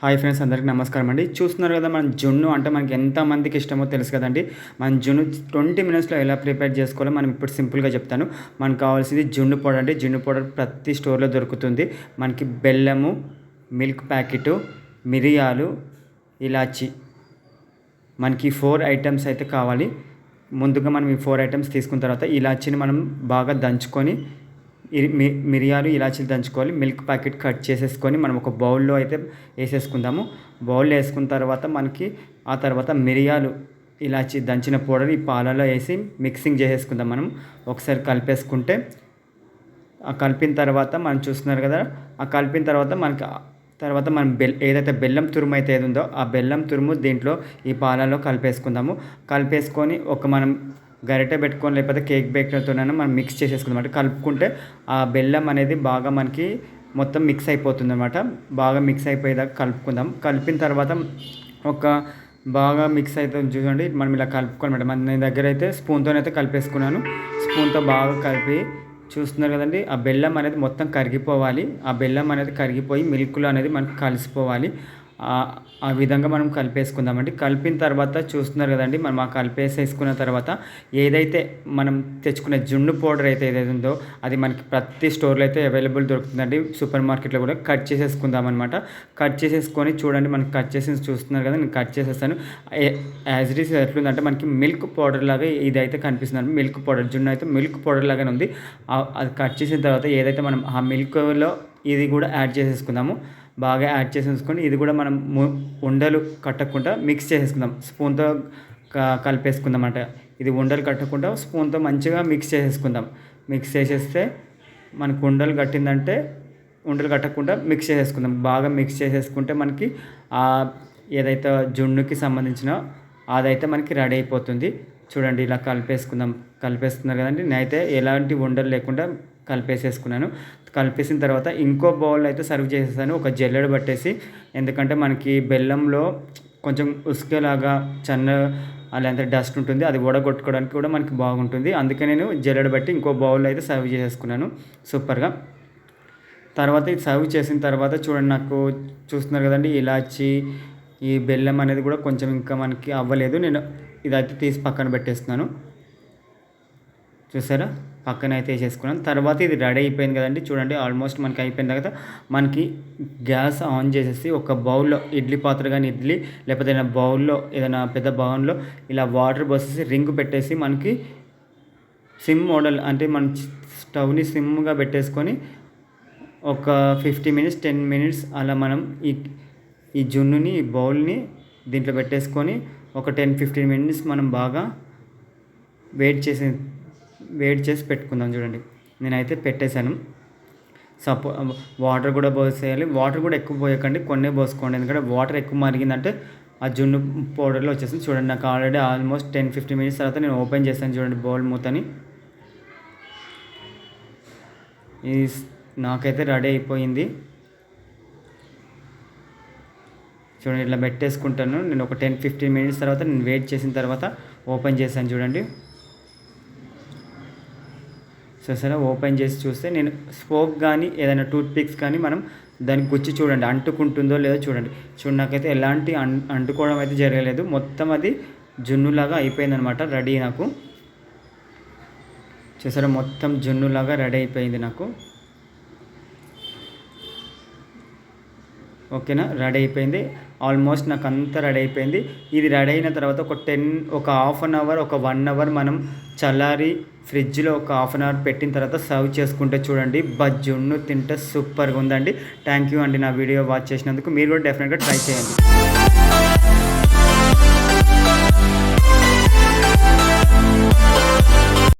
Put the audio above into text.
Hi friends, అందరికీ నమస్కారం అండి. చూస్తున్నారు కదా, మన జున్ను అంటే మనకి ఎంతమందికి ఇష్టమో తెలుసు కదండి. మన జున్ను 20 మినిట్స్లో ఎలా ప్రిపేర్ చేసుకోవాలో మనం ఇప్పుడు సింపుల్గా చెప్తాను. మనకు కావాల్సింది జున్ను పౌడర్ అండి. జున్ను పౌడర్ ప్రతి స్టోర్లో దొరుకుతుంది. మనకి బెల్లము, మిల్క్ ప్యాకెటు, మిరియాలు, ఇలాచి, మనకి 4 ఐటమ్స్ అయితే కావాలి. ముందుగా మనం ఈ 4 ఐటమ్స్ తీసుకున్న తర్వాత ఇలాచిని మనం బాగా దంచుకొని, మిరియాలు, ఇలాచీలు దంచుకోవాలి. మిల్క్ ప్యాకెట్ కట్ చేసేసుకొని మనం ఒక బౌల్లో అయితే వేసేసుకుందాము. బౌల్లో వేసుకున్న తర్వాత మనకి ఆ తర్వాత మిరియాలు, ఇలాచీ దంచిన పౌడర్ ఈ పాలలో వేసి మిక్సింగ్ చేసేసుకుందాం. మనం ఒకసారి కలిపేసుకుంటే, ఆ కలిపిన తర్వాత మనం చూస్తున్నారు కదా, ఆ కలిపిన తర్వాత మనం ఏదైతే బెల్లం తురుము అయితే ఏది ఉందో ఆ బెల్లం తురుము దీంట్లో ఈ పాలలో కలిపేసుకుందాము. కలిపేసుకొని మనం గరిటె పెట్టుకొని లేకపోతే కేక్ బేకర్తోనైనా మనం మిక్స్ చేసేసుకుందాం. అంటే కలుపుకుంటే ఆ బెల్లం అనేది బాగా మనకి మొత్తం మిక్స్ అయిపోతుంది అనమాట. బాగా మిక్స్ అయిపోయేదాకా కలుపుకుందాం. కలిపిన తర్వాత బాగా మిక్స్ అవుతుంది చూడండి. మనం ఇలా కలుపుకోనమాట. మన దగ్గర అయితే స్పూన్తోనైతే కలిపేసుకున్నాను. స్పూన్తో బాగా కలిపి చూస్తున్నారు కదండి, ఆ బెల్లం అనేది మొత్తం కరిగిపోవాలి. ఆ బెల్లం అనేది కరిగిపోయి మిల్క్లో అనేది మనకు కలిసిపోవాలి. ఆ విధంగా మనం కలిపేసుకుందామండి. కలిపిన తర్వాత చూస్తున్నారు కదండి, మనం ఆ కలిపేసేసుకున్న తర్వాత ఏదైతే మనం తెచ్చుకునే జున్ను పౌడర్ అయితే ఏదైతే ఉందో అది మనకి ప్రతి స్టోర్లో అయితే అవైలబుల్ దొరుకుతుందండి. సూపర్ మార్కెట్లో కూడా కట్ చేసేసుకుందాం అనమాట. కట్ చేసేసుకొని చూడండి, మనకి కట్ చేసి చూస్తున్నారు కదా, నేను కట్ చేసేస్తాను. యాజ్ ఇట్ ఈస్ ఎట్లుందంటే మనకి మిల్క్ పౌడర్ లాగా ఇదైతే కనిపిస్తుంది. మిల్క్ పౌడర్, జున్ను అయితే మిల్క్ పౌడర్ లాగానే ఉంది. అది కట్ చేసిన తర్వాత ఏదైతే మనం ఆ మిల్క్లో ఇది కూడా యాడ్ చేసేసుకుందాము. బాగా యాడ్ చేసేసుకొని ఇది కూడా మనం ఉండలు కట్టకుండా మిక్స్ చేసేసుకుందాం. స్పూన్తో కలిపేసుకుందాం అంటే ఇది ఉండలు కట్టకుండా స్పూన్తో మంచిగా మిక్స్ చేసేసుకుందాం. మిక్స్ చేసేస్తే మనకు ఉండలు కట్టిందంటే ఉండలు కట్టకుండా మిక్స్ చేసేసుకుందాం. బాగా మిక్స్ చేసేసుకుంటే మనకి ఏదైతే జున్నుకి సంబంధించిన అదైతే మనకి రెడీ అయిపోతుంది. చూడండి, ఇలా కలిపేస్తున్నారు కదండి. నేనైతే ఎలాంటి ఉండలు లేకుండా కలిపేసేసుకున్నాను. కలిపేసిన తర్వాత ఇంకో బౌల్ అయితే సర్వ్ చేసేసాను, ఒక జల్లెడ పట్టేసి. ఎందుకంటే మనకి బెల్లంలో కొంచెం ఉసుకలాగా అలాంటి డస్ట్ ఉంటుంది, అది వడగొట్టుకోవడానికి కూడా మనకి బాగుంటుంది. అందుకే నేను జల్లెడ బట్టి ఇంకో బౌల్ అయితే సర్వ్ చేసేసుకున్నాను సూపర్గా. తర్వాత ఇది సర్వ్ చేసిన తర్వాత చూడండి, నాకు చూస్తున్నారు కదండి, ఇలాచి ఈ బెల్లం అనేది కూడా కొంచెం ఇంకా మనకి అవ్వలేదు. నేను ఇదైతే తీసి పక్కన పెట్టేస్తున్నాను. చూసారా, పక్కన అయితే వేసేసుకున్నాను. తర్వాత ఇది రెడీ అయిపోయింది కదండి. చూడండి, ఆల్మోస్ట్ మనకి అయిపోయిన తర్వాత మనకి గ్యాస్ ఆన్ చేసేసి ఒక బౌల్లో ఇడ్లీ పాత్ర కానీ ఇడ్లీ లేకపోతే ఏదైనా బౌల్లో ఏదైనా పెద్ద బౌల్లో ఇలా వాటర్ పోసేసి రింగ్ పెట్టేసి మనకి సిమ్ మోడల్ అంటే మన స్టవ్ని సిమ్గా పెట్టేసుకొని ఒక 50 మినిట్స్ 10 మినిట్స్ అలా మనం ఈ జున్నుని ఈ బౌల్ని దీంట్లో పెట్టేసుకొని ఒక 10-15 మినిట్స్ మనం బాగా వెయిట్ చేసి పెట్టుకుందాం. చూడండి, నేనైతే పెట్టేశాను. వాటర్ కూడా పోసేయాలి. వాటర్ కూడా ఎక్కువ పోయకండి, కొన్నే పోసుకోండి. ఎందుకంటే వాటర్ ఎక్కువ మరిగిందంటే ఆ జున్ను పౌడర్లో వచ్చేసింది. చూడండి, నాకు ఆల్రెడీ ఆల్మోస్ట్ 10-15 మినిట్స్ తర్వాత నేను ఓపెన్ చేశాను. చూడండి, బౌల్ మూతని నాకైతే రెడీ అయిపోయింది. చూడండి, ఇట్లా పెట్టేసుకుంటాను. నేను ఒక 10-15 మినిట్స్ తర్వాత నేను వెయిట్ చేసిన తర్వాత ఓపెన్ చేశాను. చూడండి, సరే ఓపెన్ చేసి చూస్తే నేను స్పోక్ కానీ ఏదైనా టూత్ పిక్స్ కానీ మనం దానికి గుచ్చి చూడండి అంటుకుంటుందో లేదో చూడండి. నాకైతే ఎలాంటి అంటుకోవడం అయితే జరగలేదు. మొత్తం అది జున్నులాగా అయిపోయిందనమాట. రెడీ నాకు చూసారా, మొత్తం జున్నులాగా రెడీ అయిపోయింది నాకు. ఓకేనా, రెడీ అయిపోయింది. ఆల్మోస్ట్ నాకు అంతా రెడీ అయిపోయింది. ఇది రెడీ అయిన తర్వాత ఒక హాఫ్ అన్ అవర్, ఒక 1 అవర్ మనం చల్లారి ఫ్రిడ్జ్లో ఒక హాఫ్ అన్ అవర్ పెట్టిన తర్వాత సర్వ్ చేసుకుంటే చూడండి, జున్ను తింటే సూపర్గా ఉందండి. థ్యాంక్ యూ అండి నా వీడియో వాచ్ చేసినందుకు. మీరు కూడా డెఫినెట్గా ట్రై చేయండి.